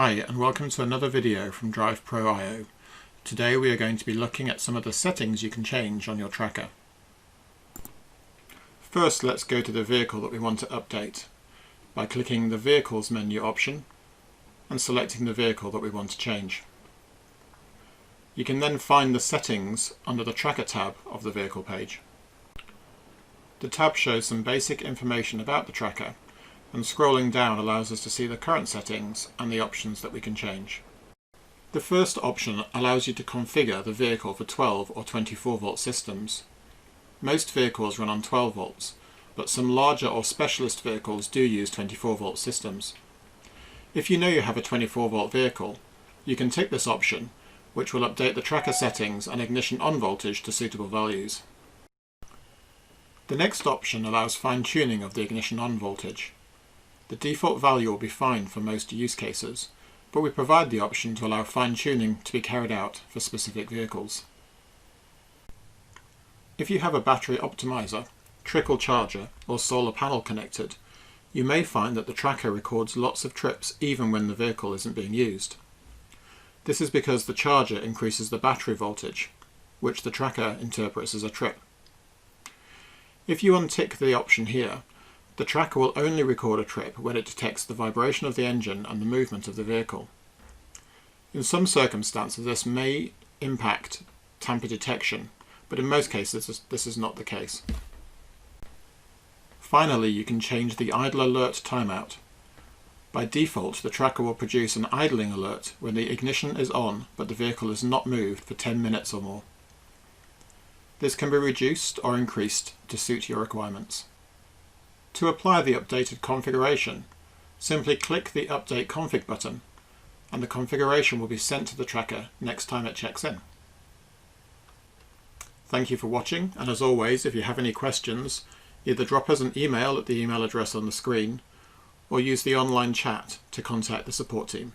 Hi and welcome to another video from DrivePro.io. Today we are going to be looking at some of the settings you can change on your tracker. First, let's go to the vehicle that we want to update by clicking the Vehicles menu option and selecting the vehicle that we want to change. You can then find the settings under the Tracker tab of the vehicle page. The tab shows some basic information about the tracker, and scrolling down allows us to see the current settings and the options that we can change. The first option allows you to configure the vehicle for 12 or 24 volt systems. Most vehicles run on 12 volts, but some larger or specialist vehicles do use 24 volt systems. If you know you have a 24 volt vehicle, you can tick this option, which will update the tracker settings and ignition on voltage to suitable values. The next option allows fine-tuning of the ignition on voltage. The default value will be fine for most use cases, but we provide the option to allow fine-tuning to be carried out for specific vehicles. If you have a battery optimizer, trickle charger or solar panel connected, you may find that the tracker records lots of trips even when the vehicle isn't being used. This is because the charger increases the battery voltage, which the tracker interprets as a trip. If you untick the option here, the tracker will only record a trip when it detects the vibration of the engine and the movement of the vehicle. In some circumstances this may impact tamper detection, but in most cases this is not the case. Finally, you can change the idle alert timeout. By default, the tracker will produce an idling alert when the ignition is on but the vehicle is not moved for 10 minutes or more. This can be reduced or increased to suit your requirements. To apply the updated configuration, simply click the Update Config button and the configuration will be sent to the tracker next time it checks in. Thank you for watching, and as always, if you have any questions, either drop us an email at the email address on the screen or use the online chat to contact the support team.